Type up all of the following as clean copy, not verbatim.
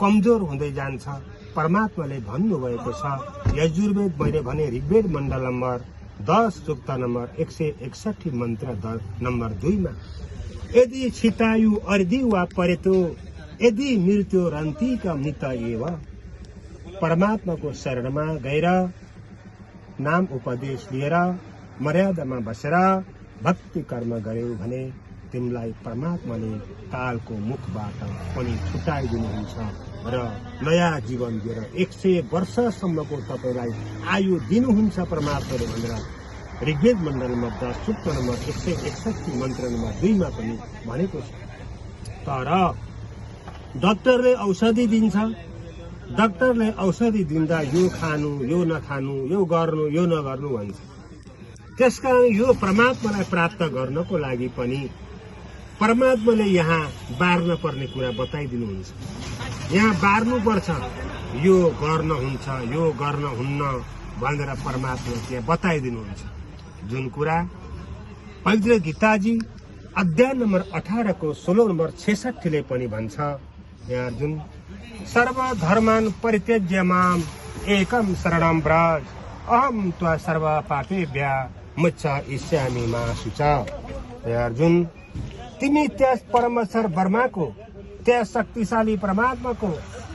कमजोर हुँदै जान्छ। परमात्माले भन्नुभएको छ, यजुर्वेद मैले भने ऋग्वेद मण्डल नम्बर 10 सूक्त नम्बर 161 मन्त्र नम्बर 2 मा, यदि छितायु अर्धि वा परेतो यदि मृत्यु रन्ती का मृत एव। परमात्माको शरणमा गएर नाम उपदेश लिएर मर्यादामा बसेर भक्ति कर्म गर्यौ भने तिमीलाई परमात्माले कालको मुखबाट पनि छुटाइदिनुहुन्छ र नयाँ जीवन दिएर 100 वर्षसम्मको तपाईलाई आयु दिनुहुन्छ परमात्माले भनेर ऋग्वेद मण्डलमा 10 सूक्त नम्बर 161 मन्त्र नम्बर 2 मा पनि भनेको छ। तर डाक्टरले औषधि दिन्छ, डाक्टरले औषधि दिँदा यो खानु, यो नखानु, यो गर्नु, यो नगर्नु भन्छ। त्यसकारण यो परमात्मालाई प्राप्त गर्नको लागि पनि परमात्माले यहाँ बार्न पर्ने कुरा बताइदिनुहुन्छ। यहाँ बार्नु पर्छ, यो गर्न हुन्छ, यो गर्न हुन्न भनेर परमात्माले त्यहाँ बताइदिनुहुन्छ। जुन कुरा पवित्र गीताजी अध्याय नम्बर 18 को 16 नम्बर 66 ले पनि भन्छ, यहाँ जुन सर्वधर्मान् परित्यज्य माम् एकम शरणं व्रज अहम त्वा सर्व पापेभ्यः मोक्षयिष्यामि मा शुच। हे अर्जुन, तिमी त्यस परमेश्वर ब्रह्माको, त्यस शक्तिशाली परमात्माको,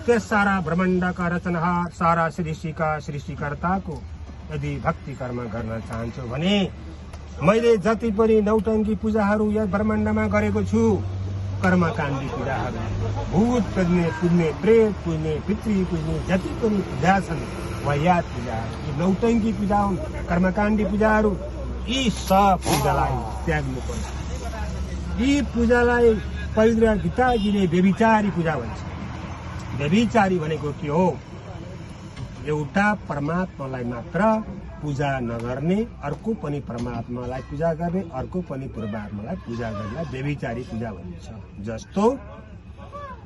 त्यस सारा ब्रह्माण्डका रचनहार, सारा सृष्टिका सृष्टिकर्ताको यदि भक्ति कर्म गर्न चाहन्छौ भने मैले जति पनि नौटङ्की पूजाहरू यस ब्रह्माण्डमा गरेको छु, कर्मकाण्डी पूजाहरू, भूत पुज्ने, प्रेत पुज्ने, पितृ पुज्ने जति पनि पूजा छन्, वाह्यात पूजाहरू, यी नौटङ्की पूजा हुन्, कर्मकाण्डी पूजाहरू, यी सब पूजालाई त्याग्नु पर्छ। यी पूजालाई पवित्र गीताजीले व्यभिचारी पूजा भन्छ। व्यभिचारी भनेको के हो? एउटा परमात्मालाई मात्र पूजा नगर्ने, अर्को पनि परमात्मालाई पूजा गर्ने, अर्को पनि परमात्मालाई पूजा गर्ने व्यभिचारी पूजा भनिन्छ। जस्तो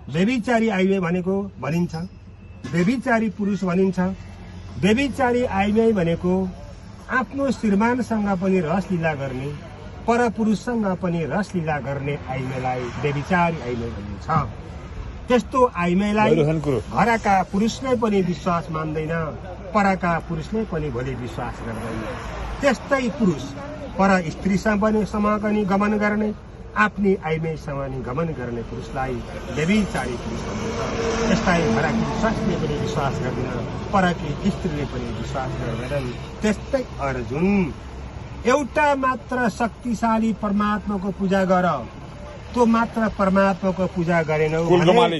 व्यभिचारी आइमे भनेको भनिन्छ, व्यभिचारी पुरुष भनिन्छ। व्यभिचारी आइमे भनेको आफ्नो श्रीमानसँग पनि रसलीला गर्ने, परपुरुषसँग पनि रसलीला गर्ने आइमेलाई व्यभिचारी आइमे भनिन्छ। त्यस्तो आइमेलाई घरका पुरुषले पनि विश्वास मान्दैन, परका पुरुषले पनि भोलि विश्वास गर्दैन। त्यस्तै पुरुष पर स्त्रीसँग पनि समागनी गमन गर्ने, आफ्नी आइमेसँग गमन गर्ने पुरुषलाई व्यभिचारी पुरुष भनिन्छ। त्यस्तै घरकी स्वास्नीले पनि विश्वास गर्दैन, परकी स्त्रीले पनि विश्वास गर्दैनन्। त्यस्तै अर्जुन, एउटा मात्र शक्तिशाली परमात्माको पूजा गर, त्यो मात्र परमात्माको पूजा गरेनौ भने